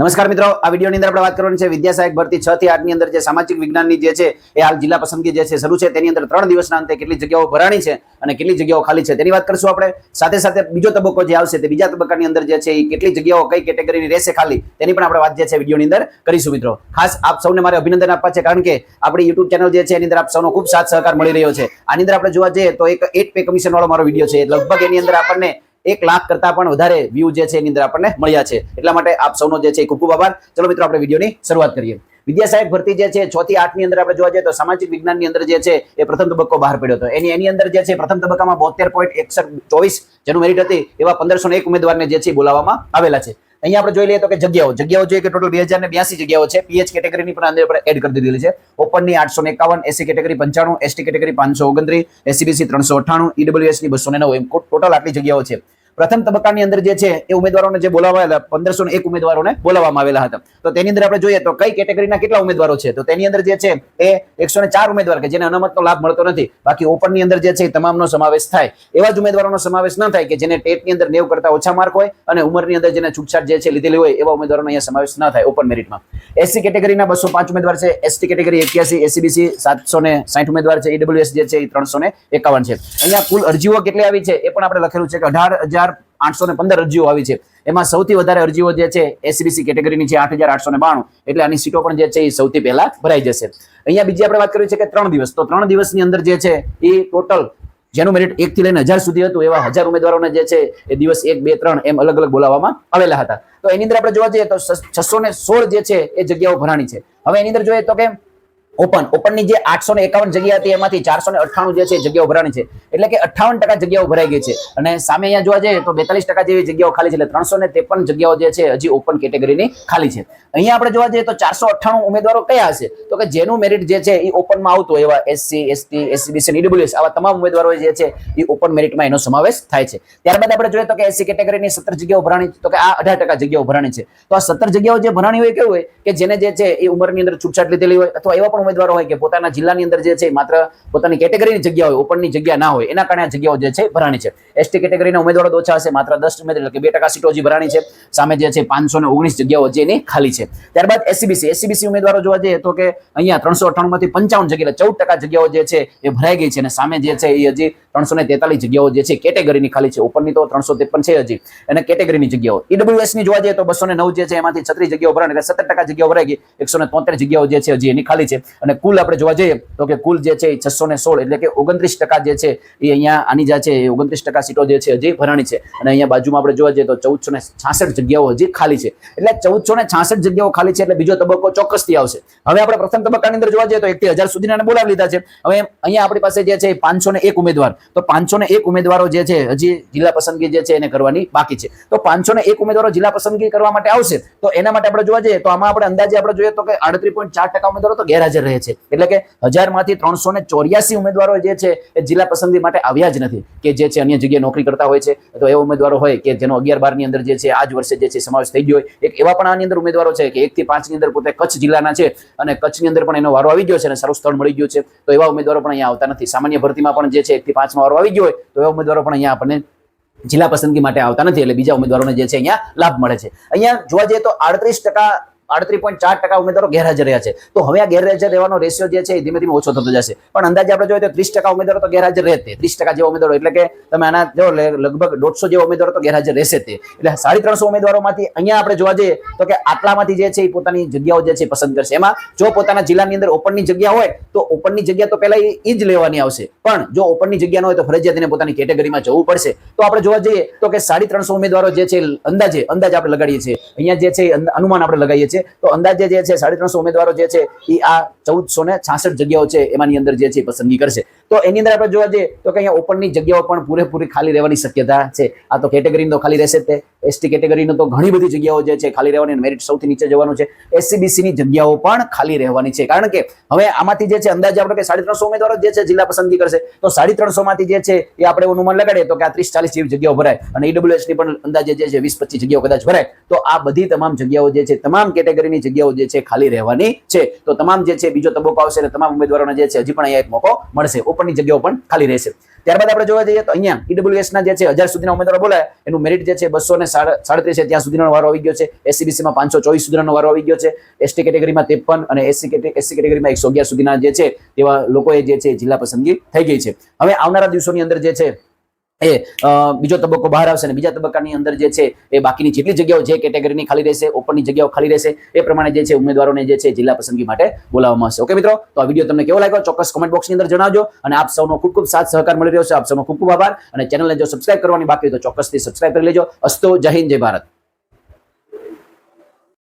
નમસ્કાર મિત્રો, આ વિડીયોની અંદર આપણે વાત કરવાની છે વિદ્યા સહાયક ભરતી 6 થી 8 ની અંદર જે સામાજિક વિજ્ઞાનની જે છે એ હાલ જિલ્લા પસંદગી જે છે શરૂ છે તેની અંદર 3 દિવસના અંતે કેટલી જગ્યાઓ ભરાણી છે અને કેટલી જગ્યાઓ ખાલી છે તેની વાત કરશું આપણે. સાથે સાથે બીજો તબક્કો જે આવશે તે બીજા તબક્કાની અંદર જે છે એ કેટલી જગ્યાઓ કઈ કેટેગરીની રહેશે ખાલી તેની પણ આપણે વાત જે છે વિડીયોની અંદર કરીશું. મિત્રો ખાસ આપ સૌને મારે અભિનંદન આપવા છે, કારણ કે આપણી YouTube ચેનલ જે છે એની અંદર આપ સૌનો ખૂબ સાથ સહકાર મળી રહ્યો છે. આની અંદર આપણે જોવા જઈએ તો એક 8 પે કમિશન વાળો મારો વિડીયો છે, લગભગ એની અંદર આપણને 1 લાખ કરતા પણ વધારે વ્યૂ જે છે એની અંદર આપણને મળ્યા છે. એટલા માટે આપ સૌનો જે છે ખૂબ ખૂબ આભાર. ચલો મિત્રો, આપણે વિડીયોની શરૂઆત કરીએ. વિદ્યા સહાયક ભરતી જે છે 6 થી 8 ની અંદર આપણે જોવા જઈએ તો સામાજિક વિજ્ઞાનની અંદર જે છે એ પ્રથમ તબક્કો બહાર પડ્યો હતો. એની અંદર જે છે પ્રથમ તબક્કામાં 72.6124 જેનું મેરિટ હતી એવા 1501 ઉમેદવારને જે છે બોલાવવામાં આવેલા છે. અહીંયા આપણે જોઈ લઈએ તો કે જગ્યાઓ જોઈએ કે ટોટલ 2082 જગ્યાઓ છે. પીએચ કેટેગરીની પણ અંદર આપણે એડ કરી દીધેલી છે. ઓપનની 851, SC category 95, ST category 529, SCBC 398, EWS ની 209 એમ ટોટલ આટલી જગ્યાઓ છે. પ્રથમ તબક્કાની અંદર જે છે એ ઉમેદવારોને જે બોલાવાયેલા 1501 ઉમેદવારોને બોલાવવામાં આવેલા હતા. તો તેની અંદર આપણે જોઈએ તો કઈ કેટેગરીના કેટલા ઉમેદવારો છે, તો તેની અંદર જે છે એ 104 ઉમેદવાર કે જેને અનામતનો લાભ મળતો નથી. બાકી ઓપનની અંદર જે છે એ તમામનો સમાવેશ થાય. એવા જ ઉમેદવારોનો સમાવેશ ન થાય કે જેને ટેટની અંદર 90 કરતા ઓછા માર્ક હોય અને ઉંમરની અંદર જેને છૂટછાટ જે છે લીધેલી હોય એવા ઉમેદવારોનો અહીંયા સમાવેશ ન થાય ઓપન મેરિટમાં. એસસી કેટેગરીના 205 ઉમેદવાર છે, એસટી કેટેગરી 81, એસસીબીસી 760 ઉમેદવાર છે, ઈડબ્લ્યુએસ જે છે એ 351 છે. અહીંયા કુલ અરજીઓ કેટલી આવી છે એ પણ આપણે લખેલું છે કે 18,815 અરજીઓ આવી છે. એમાં સૌથી વધારે અરજીઓ જે છે એસસીબીસી કેટેગરીની છે 8,892, એટલે આની સીટો પણ જે છે એ સૌથી પહેલા ભરાઈ જશે. અહીંયા બીજી આપણે વાત કરવી છે કે 3 દિવસ, તો 3 દિવસની અંદર જે છે એ ટોટલ જેનું મેરિટ 1 થી લઈને 1000 સુધી હતું એવા 1000 ઉમેદવારોને જે છે એ દિવસ 1, 2, 3 એમ અલગ અલગ બોલાવવામાં આવેલા હતા. તો એની અંદર આપણે જોવા જઈએ તો 616 જે છે એ જગ્યાઓ ભરાણી છે. હવે એની અંદર જોઈએ તો કે ઓપનની જે 851 જગ્યા હતી એમાંથી 498 જે છે જગ્યાઓ ભરાણી છે, એટલે કે 58% જગ્યાઓ ભરાઈ ગઈ છે. અને સામે અહીંયા જોવા જઈએ તો 42% જેવી જગ્યાઓ ખાલી છે, એટલે 353 જગ્યાઓ જે છે હજી ઓપન કેટેગરીની ખાલી છે. અહીંયા આપણે જોવા જઈએ તો 498 ઉમેદવારો કયા હશે, તો કે જેનું મેરિટ જે છે એ ઓપનમાં આવતું એવા એસસી, એસટી, એસસીબીસી, ઈડબ્લ્યુએસ આવા તમામ ઉમેદવારો જે છે એ ઓપન મેરિટમાં એનો સમાવેશ થાય છે. ત્યારબાદ આપણે જોઈએ તો કે એસસી કેટેગરીની 17 જગ્યાઓ ભરાણી, તો કે આ 18% જગ્યાઓ ભરાણી છે. તો આ 17 જગ્યાઓ જે ભરાણી હોય કેવું હોય કે જેને જે છે એ ઉંમરની અંદર છૂટછાટ લીધેલી હોય અથવા એવા પણ ઉમેદવારો હોય કે પોતાના જિલ્લાની અંદર જે છે માત્ર પોતાની કેટેગરીની જગ્યા હોય, ઓપનની જગ્યા ના હોય, એના કારણે આ જગ્યાઓ જે છે ભરાણી છે. એસટી કેટેગરીના ઉમેદવારો ઓછા હશે, માત્ર 10 ઉમેદવાર એટલે કે 2% સીટો હજી ભરાણી છે. સામે જે છે 519 જગ્યાઓ હજી એની ખાલી છે. ત્યારબાદ એસસીબીસી ઉમેદવારો જોવા જઈએ તો કે અહીંયા 398 માંથી 55 જગ્યા એટલે 14% જગ્યાઓ જે છે એ ભરાઈ ગઈ છે. અને સામે જે છે એ હજી 343 જગ્યાઓ જે છે કેટેગરીની ખાલી છે. ઓપનની તો 353 છે હજી, અને કેટેગરીની જગ્યાઓ. ઈડબ્લ્યુએસ ની જોવા જઈએ તો 209 જે છે એમાંથી 36 જગ્યાઓ ભરાણી એટલે 17% જગ્યાઓ ભરાઈ ગઈ. 173 જગ્યાઓ જે છે હજી એની ખાલી છે. અને કુલ આપણે જોવા જઈએ તો કે કુલ જે છે 616 એટલે કે 29% જે છે એ અહીંયા આની જે છે 29% સીટો જે છે હજી ભરાણી છે. અને અહીંયા બાજુમાં આપણે જોવા જઈએ તો 1466 જગ્યાઓ હજી ખાલી છે. એટલે 1466 જગ્યાઓ ખાલી છે, એટલે બીજો તબક્કો ચોક્કસથી આવશે. હવે આપણે પ્રથમ તબક્કાની અંદર જોવા જઈએ તો 1 થી 1000 સુધીના બોલાવી લીધા છે. હવે અહીંયા આપણી પાસે જે છે 501 ઉમેદવાર, તો 501 ઉમેદવારો જે છે હજી જિલ્લા પસંદગી જે છે એને કરવાની બાકી છે. તો 501 ઉમેદવારો જિલ્લા પસંદગી કરવા માટે આવશે, તો એના માટે આપણે જોવા જઈએ તો આમાં આપણે અંદાજે આપણે જોઈએ તો કે 38.4% ઉમેદવારો તો ગેરહાજર રહે છે. એટલે કે 1000 માંથી 384 ઉમેદવારો જે છે એ જિલ્લા પસંદગી માટે આવ્યા જ નથી, કે જે છે અન્ય જગ્યાએ નોકરી કરતા હોય છે. તો એવા ઉમેદવારો હોય કે જેનો 11-12 ની અંદર જે છે આ જ વર્ષે જે છે સમાવેશ થઈ ગયો હોય. એક એવા પણ આની અંદર ઉમેદવારો છે કે 1 થી 5 ની અંદર પોતે કચ્છ જિલ્લાના છે અને કચ્છની અંદર પણ એનો વારો આવી ગયો છે અને સારું સ્થળ મળી ગયું છે. તો એવા ઉમેદવારો પણ અહીંયા આવતા નથી. સામાન્ય ભરતીમાં પણ જે છે 1 થી 5 માં વારો આવી ગયો હોય તો એવા ઉમેદવારો પણ અહીંયા આપણને જિલ્લા પસંદગી માટે આવતા નથી, એટલે બીજા ઉમેદવારોને જે છે અહીંયા લાભ મળે છે. અહીંયા જોવા જઈએ તો 38.4% ઉમેદવારો ગેરહાજર રહ્યા છે. તો હવે આ ગેરહાજર રહેવાનો રેશિયો જે છે એ ધીમે ધીમે ઓછો થતો જશે. પણ અંદાજે આપણે જોઈએ તો 30% ઉમેદવારો તો ગેરહાજર રહે તે 30% જેવા ઉમેદવારો, એટલે કે તમે આના જો લગભગ 150 જેવા ઉમેદવારો તો ગેરહાજર રહેશે તે. એટલે 350 ઉમેદવારોમાંથી અહીંયા આપણે જોવા જઈએ તો કે આટલામાંથી જે છે એ પોતાની જગ્યાઓ જે છે પસંદ કરશે. એમાં જો પોતાના જિલ્લાની અંદર ઓપનની જગ્યા હોય તો ઓપનની જગ્યા તો પહેલા એ જ લેવાની આવશે. પણ જો ઓપનની જગ્યા ન હોય તો ફરજિયાત એને પોતાની કેટેગરીમાં જવું પડશે. તો આપણે જોવા જઈએ તો કે 350 ઉમેદવારો જે છે અંદાજે આપણે લગાડીએ છીએ. અહીંયા જે છે અનુમાન આપણે લગાવીએ છીએ. તો અંદાજે જે છે 350 ઉમેદવારો જે છે એ આ 1466 જગ્યાઓ છે એમાંની અંદર જે છે પસંદગી કરશે. તો એની અંદર આપણે જોવા જઈએ તો કે અહીંયા ઓપનની જગ્યાઓ પણ પૂરેપૂરી ખાલી રહેવાની શક્યતા છે. આ તો કેટેગરીનો ખાલી રહેશે તે. એસટી કેટેગરીનો તો ઘણી બધી જગ્યાઓ જે છે ખાલી રહેવાની, મેરિટ સૌથી નીચે જવાનું છે. એસસીબીસી ની જગ્યાઓ પણ ખાલી રહેવાની છે, કારણ કે હવે આમાંથી જે છે અંદાજે આપણે કે 350 ઉમેદવારો જે છે જિલ્લા પસંદગી કરશે. તો 350 માંથી જે છે એ આપણે અનુમાન લગાડીએ તો કે આ 30-40 જેવી જગ્યાઓ ભરાય, અને ઈડબ્લ્યુએસ ની પણ અંદાજે જે છે 20-25 જગ્યાઓ કદાચ ભરાય. તો આ બધી તમામ જગ્યાઓ જે છે તમામ કેટેગરીની જગ્યાઓ જે છે ખાલી રહેવાની છે. તો તમામ જે છે બીજો તબક્કો આવશે એટલે તમામ ઉમેદવારોને જે છે હજી પણ અહીંયા એક મોકો મળશે. ઓપનની જગ્યાઓ પણ ખાલી રહેશે. ત્યારબાદ આપણે જોવા જઈએ તો અહીંયા ઈડબ્લ્યુએસ ના જે છે 1000 સુધીના ઉમેદવારો બોલાય એનું મેરિટ જે છે 237 છે, ત્યાં સુધીનો વારો આવી ગયો છે. એસસીબીસી માં 524 સુધીનો વારો આવી ગયો છે. એસટી કેટેગરીમાં 53 અને એસસી કેટેગરીમાં 111 સુધીના જે છે તેવા લોકોએ જે છે જિલ્લા પસંદગી થઈ ગઈ છે. હવે આવનારા દિવસોની અંદર જે છે એ બીજો તબક્કો બહાર આવશે અને બીજા તબક્કાની અંદર જે છે એ બાકીની જેટલી જગ્યાઓ જે કેટેગરીની ખાલી રહેશે, ઓપનની જગ્યાઓ ખાલી રહેશે, એ પ્રમાણે જે છે ઉમેદવારોને જે છે જિલ્લા પસંદગી માટે બોલાવવામાં આવશે. ઓકે મિત્રો, તો આ વિડીયો તમને કેવો લાગ્યો ચોક્કસ કોમેન્ટ બોક્સની અંદર જણાવજો અને આપ સૌનો ખૂબ ખૂબ સાથ સહકાર મળી રહ્યો છે. આપ સૌનો ખૂબ ખૂબ આભાર અને ચેનલને જો સબસ્ક્રાઇબ કરવાની બાકી હોય તો ચોક્કસથી સબસ્ક્રાઇબ કરી લેજો. અસ્તો, જય હિન્દ, જય ભારત.